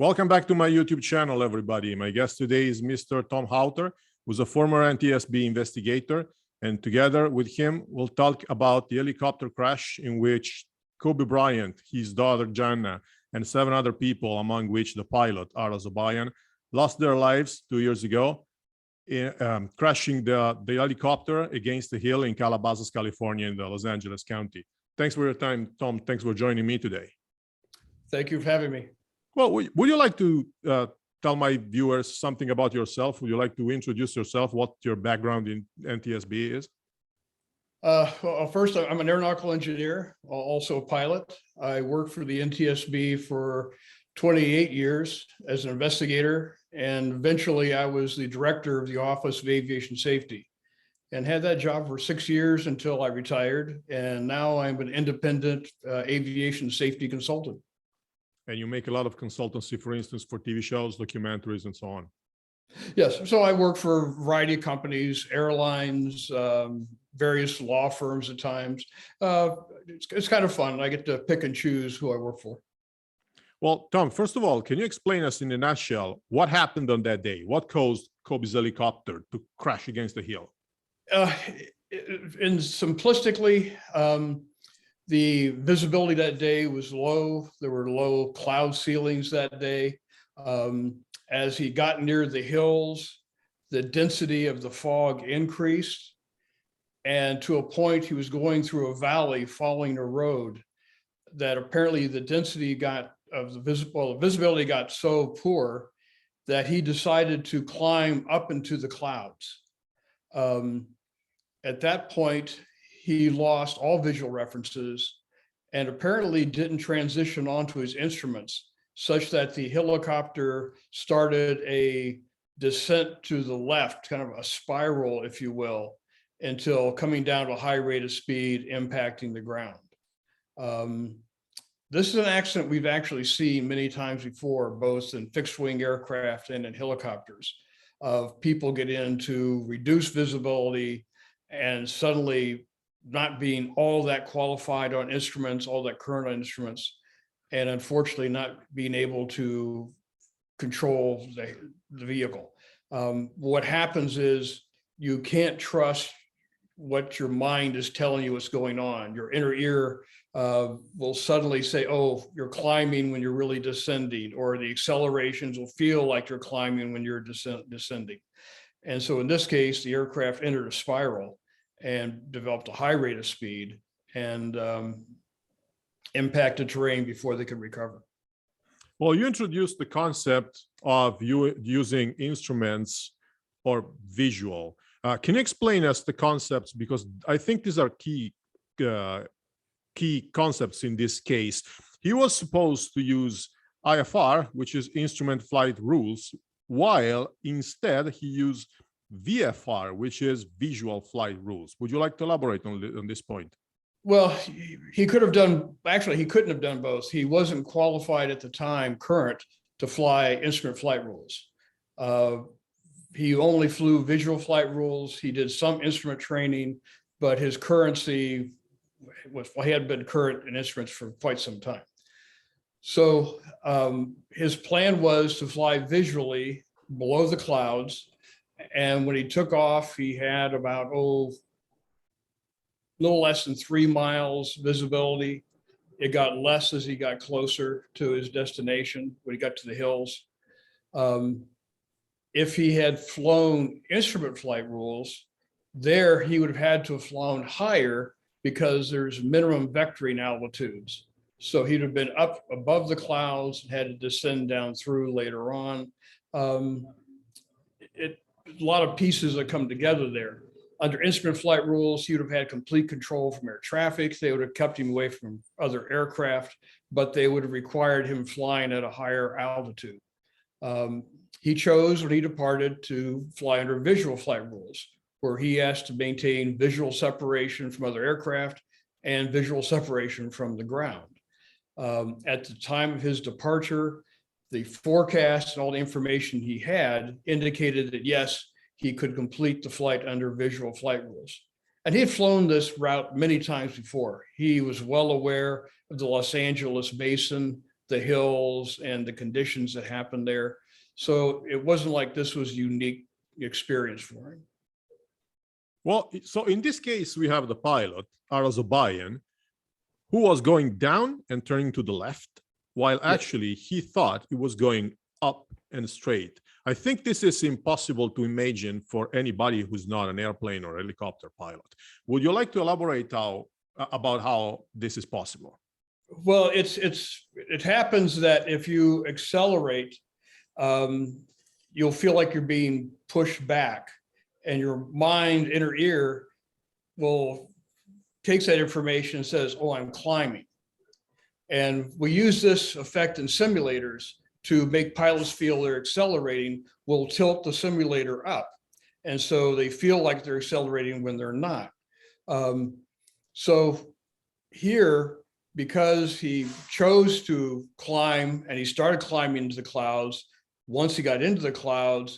Welcome back to my YouTube channel, everybody. My guest today is Mr. Tom Haueter, who's a former NTSB investigator. And together with him, we'll talk about the helicopter crash in which Kobe Bryant, his daughter Gianna, and 7 other people, among which the pilot, Ara Zobayan, lost their lives 2 years ago, crashing the helicopter against the hill in Calabasas, California, in the Los Angeles County. Thanks for your time, Tom. Thanks for joining me today. Thank you for having me. Well, would you like to tell my viewers something about yourself? Would you like to introduce yourself, what your background in NTSB is? Well, first, I'm an aeronautical engineer, also a pilot. I worked for the NTSB for 28 years as an investigator, and eventually I was the director of the Office of Aviation Safety and had that job for 6 years until I retired. And now I'm an independent aviation safety consultant. And you make a lot of consultancy, for instance, for TV shows, documentaries, and so on. Yes. So I work for a variety of companies, airlines, various law firms at times. It's kind of fun. I get to pick and choose who I work for. Well, Tom, first of all, can you explain us in a nutshell what happened on that day? What caused Kobe's helicopter to crash against the hill? In simplistically, the visibility that day was low. There were low cloud ceilings that day. As he got near the hills, the density of the fog increased. And to a point, he was going through a valley following a road that apparently the density of the visibility got so poor that he decided to climb up into the clouds. At that point, he lost all visual references and apparently didn't transition onto his instruments, such that the helicopter started a descent to the left, kind of a spiral, if you will, until coming down to a high rate of speed, impacting the ground. This is an accident we've actually seen many times before, both in fixed wing aircraft and in helicopters, of people get into reduced visibility and suddenly not being all that qualified on instruments, all that current on instruments, and unfortunately not being able to control the vehicle. What happens is you can't trust what your mind is telling you what's going on. Your inner ear will suddenly say, oh, you're climbing when you're really descending, or the accelerations will feel like you're climbing when you're descending. And so in this case, the aircraft entered a spiral and developed a high rate of speed and impacted terrain before they could recover. Well, you introduced the concept of using instruments or visual. Can you explain us the concepts? Because I think these are key concepts in this case. He was supposed to use IFR, which is instrument flight rules, while instead he used VFR, which is visual flight rules. Would you like to elaborate on this point? Well, he could have done, actually, he couldn't have done both. He wasn't qualified at the time, current, to fly instrument flight rules. He only flew visual flight rules. He did some instrument training, but his currency was, well, he had been current in instruments for quite some time. So his plan was to fly visually below the clouds. And when he took off, he had about, a little less than 3 miles visibility. It got less as he got closer to his destination when he got to the hills. If he had flown instrument flight rules, there he would have had to have flown higher because there's minimum vectoring altitudes. So he'd have been up above the clouds and had to descend down through later on. A lot of pieces that come together there. Under instrument flight rules, he would have had complete control from air traffic. They would have kept him away from other aircraft, but they would have required him flying at a higher altitude. He chose, when he departed, to fly under visual flight rules, where he has to maintain visual separation from other aircraft and visual separation from the ground. At the time of his departure, the forecast and all the information he had indicated that, yes, he could complete the flight under visual flight rules. And he had flown this route many times before. He was well aware of the Los Angeles basin, the hills and the conditions that happened there. So it wasn't like this was a unique experience for him. Well, so in this case, we have the pilot, Ara Zobayan, who was going down and turning to the left, while actually he thought it was going up and straight. I think this is impossible to imagine for anybody who's not an airplane or helicopter pilot. Would you like to elaborate about how this is possible? Well, it happens that if you accelerate, you'll feel like you're being pushed back, and your mind, inner ear, will takes that information and says, "Oh, I'm climbing." And we use this effect in simulators to make pilots feel they're accelerating. We'll tilt the simulator up, and so they feel like they're accelerating when they're not. So here, because he chose to climb and he started climbing into the clouds, once he got into the clouds,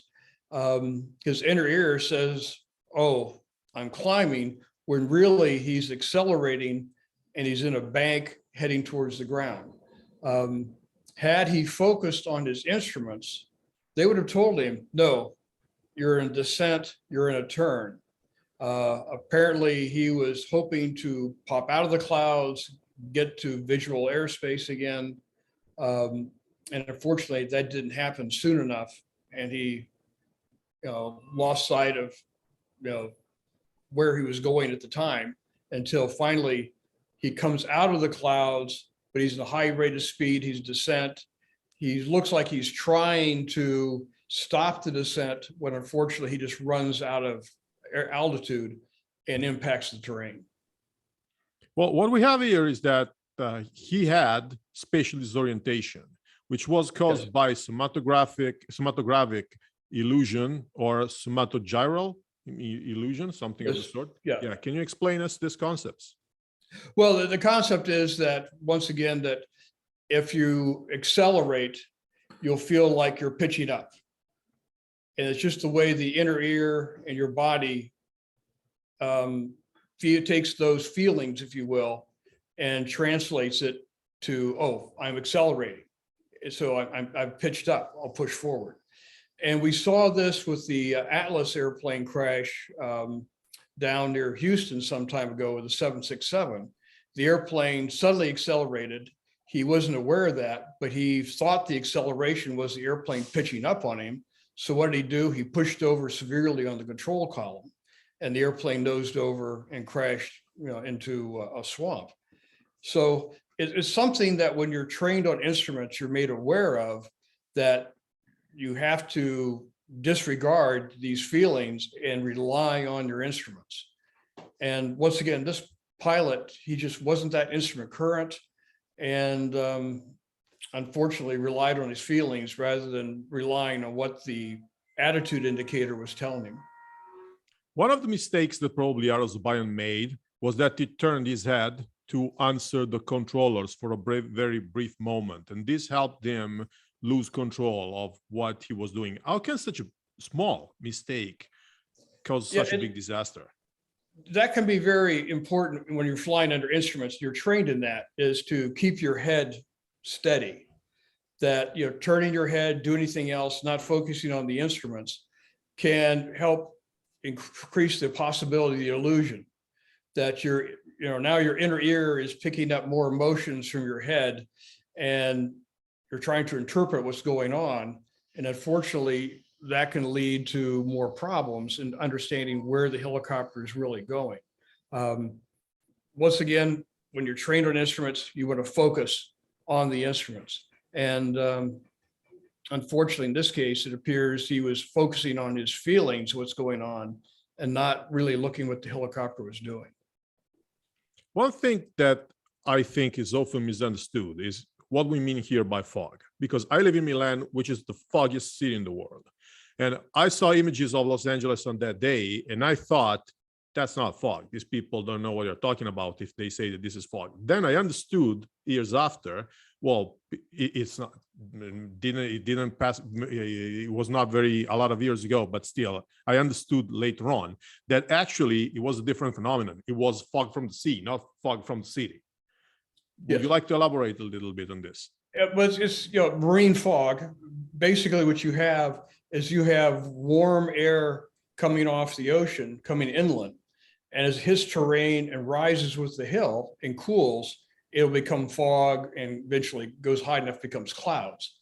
his inner ear says, "Oh, I'm climbing," when really he's accelerating and he's in a bank heading towards the ground. Had he focused on his instruments, they would have told him, "No, you're in descent, you're in a turn." Apparently he was hoping to pop out of the clouds, get to visual airspace again. And unfortunately that didn't happen soon enough. And he lost sight of where he was going at the time, until finally he comes out of the clouds, but he's at a high rate of speed. He's descent. He looks like he's trying to stop the descent when unfortunately he just runs out of altitude and impacts the terrain. Well, what we have here is that he had spatial disorientation, which was caused by somatographic illusion or somatogyral illusion, something of the sort. Yeah. Can you explain us these concepts? Well, the concept is that, once again, that if you accelerate, you'll feel like you're pitching up. And it's just the way the inner ear and your body takes those feelings, if you will, and translates it to, "Oh, I'm accelerating. So I'm pitched up, I'll push forward." And we saw this with the Atlas airplane crash down near Houston some time ago with the 767. The airplane suddenly accelerated. He wasn't aware of that, but he thought the acceleration was the airplane pitching up on him. So what did he do? He pushed over severely on the control column, and the airplane nosed over and crashed into a swamp. So it's something that when you're trained on instruments, you're made aware of, that you have to disregard these feelings and rely on your instruments. And once again, this pilot, he just wasn't that instrument current, and unfortunately relied on his feelings rather than relying on what the attitude indicator was telling him. One of the mistakes that probably Ara Zobayan made was that he turned his head to answer the controllers for a very brief moment, and this helped him lose control of what he was doing. How can such a small mistake cause such a big disaster? That can be very important when you're flying under instruments. You're trained in that, is to keep your head steady. That turning your head, do anything else, not focusing on the instruments, can help increase the possibility, the illusion that now your inner ear is picking up more emotions from your head, and you're trying to interpret what's going on. And unfortunately, that can lead to more problems in understanding where the helicopter is really going. Once again, when you're trained on instruments, you want to focus on the instruments. And unfortunately, in this case, it appears he was focusing on his feelings, what's going on, and not really looking what the helicopter was doing. One thing that I think is often misunderstood is what we mean here by fog, because I live in Milan, which is the foggiest city in the world. And I saw images of Los Angeles on that day, and I thought, that's not fog. These people don't know what they're talking about if they say that this is fog. Then I understood years after, well, it's not, it didn't pass, it was not a lot of years ago, but still, I understood later on that actually it was a different phenomenon. It was fog from the sea, not fog from the city. Would you Yes. like to elaborate a little bit on this? It's marine fog. Basically, what you have is you have warm air coming off the ocean, coming inland. And as his terrain and rises with the hill and cools, it'll become fog and eventually goes high enough, becomes clouds.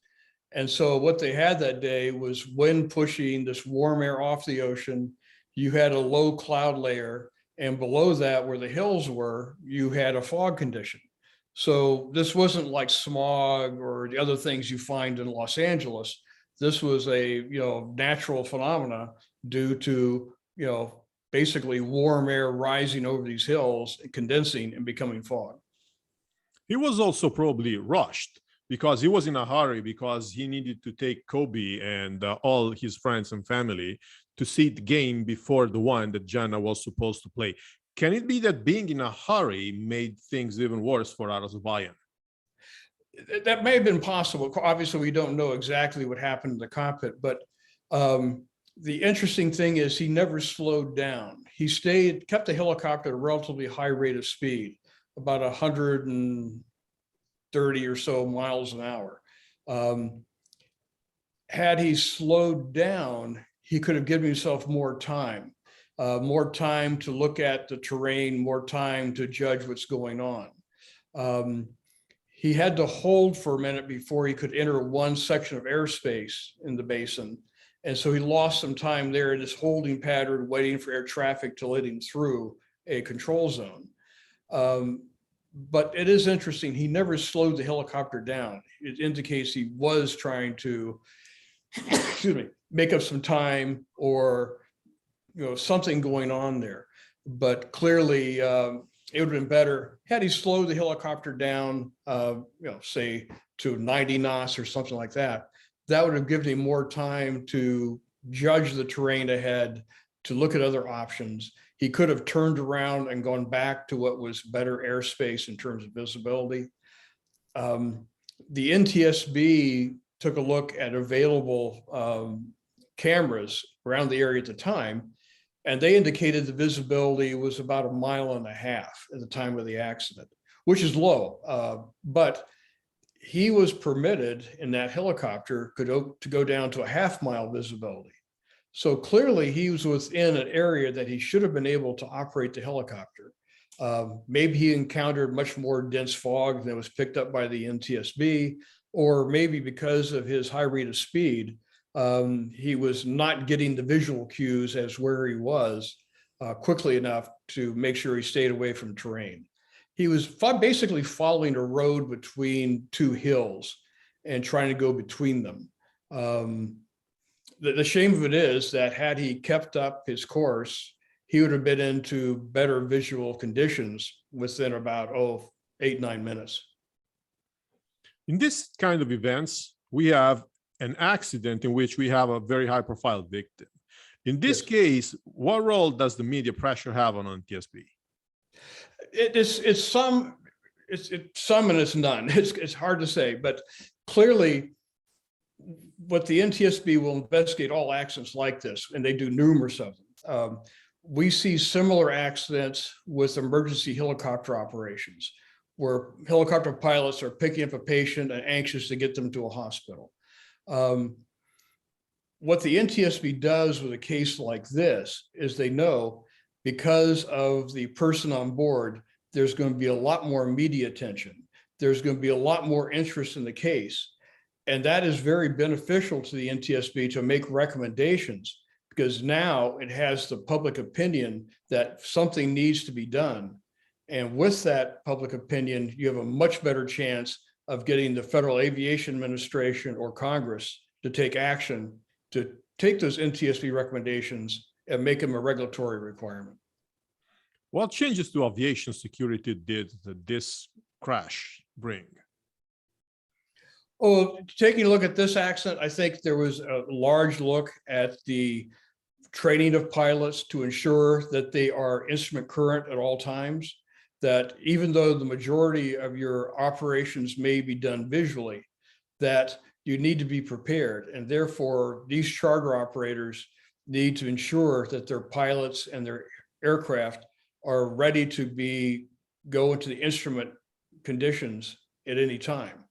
And so what they had that day was wind pushing this warm air off the ocean. You had a low cloud layer, and below that, where the hills were, you had a fog condition. So this wasn't like smog or the other things you find in Los Angeles. This was a natural phenomena due to basically warm air rising over these hills, condensing and becoming fog. He was also probably rushed because he was in a hurry because he needed to take Kobe and all his friends and family to see the game before the one that Gianna was supposed to play. Can it be that being in a hurry made things even worse for Ara Zobayan? That may have been possible. Obviously, we don't know exactly what happened in the cockpit, but the interesting thing is he never slowed down. He kept the helicopter at a relatively high rate of speed, about 130 or so miles an hour. Had he slowed down, he could have given himself more time to look at the terrain, more time to judge what's going on. He had to hold for a minute before he could enter one section of airspace in the basin. And so he lost some time there in this holding pattern, waiting for air traffic to let him through a control zone. But it is interesting, he never slowed the helicopter down. It indicates he was trying to, excuse me, make up some time or something going on there. But clearly, it would have been better had he slowed the helicopter down, say to 90 knots or something like that. That would have given him more time to judge the terrain ahead, to look at other options. He could have turned around and gone back to what was better airspace in terms of visibility. The NTSB took a look at available cameras around the area at the time, and they indicated the visibility was about 1.5 miles at the time of the accident, which is low. But he was permitted in that helicopter to go down to a 0.5 mile visibility. So clearly he was within an area that he should have been able to operate the helicopter. Maybe he encountered much more dense fog that was picked up by the NTSB, or maybe because of his high rate of speed, he was not getting the visual cues as where he was quickly enough to make sure he stayed away from terrain. He was basically following a road between two hills and trying to go between them. The shame of it is that had he kept up his course, he would have been into better visual conditions within about 8-9 minutes. In this kind of events, we have an accident in which we have a very high profile victim. In this case, what role does the media pressure have on NTSB? It's some and it's none. It's hard to say, but clearly what the NTSB will investigate all accidents like this, and they do numerous of them. We see similar accidents with emergency helicopter operations, where helicopter pilots are picking up a patient and anxious to get them to a hospital. What the NTSB does with a case like this is they know because of the person on board, there's going to be a lot more media attention. There's going to be a lot more interest in the case. And that is very beneficial to the NTSB to make recommendations, because now it has the public opinion that something needs to be done. And with that public opinion, you have a much better chance of getting the Federal Aviation Administration or Congress to take action to take those NTSB recommendations and make them a regulatory requirement. What changes to aviation security did this crash bring? Oh, taking a look at this accident, I think there was a large look at the training of pilots to ensure that they are instrument current at all times, that even though the majority of your operations may be done visually, that you need to be prepared. And therefore, these charter operators need to ensure that their pilots and their aircraft are ready to go into the instrument conditions at any time.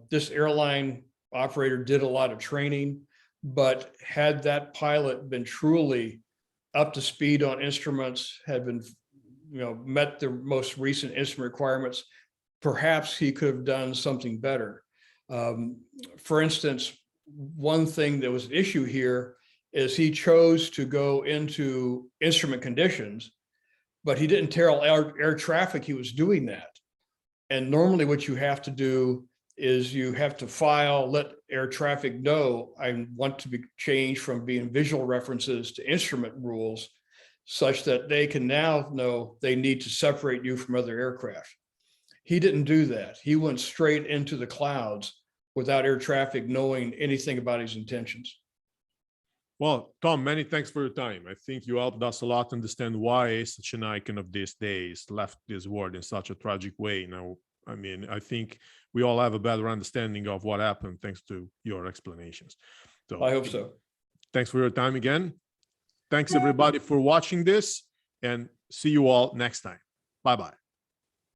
This airline operator did a lot of training, but had that pilot been truly up to speed on instruments, had been, met the most recent instrument requirements, perhaps he could have done something better. For instance, one thing that was an issue here is he chose to go into instrument conditions, but he didn't tell air traffic he was doing that. And normally what you have to do is you have to file, let air traffic know, I want to be changed from being visual references to instrument rules, such that they can now know they need to separate you from other aircraft. He didn't do that. He went straight into the clouds without air traffic knowing anything about his intentions. Well, Tom, many thanks for your time. I think you helped us a lot understand why such an icon of these days left this world in such a tragic way. Now, I mean, I think we all have a better understanding of what happened thanks to your explanations. So I hope so. Thanks for your time again. Thanks everybody for watching this, and see you all next time. Bye-bye.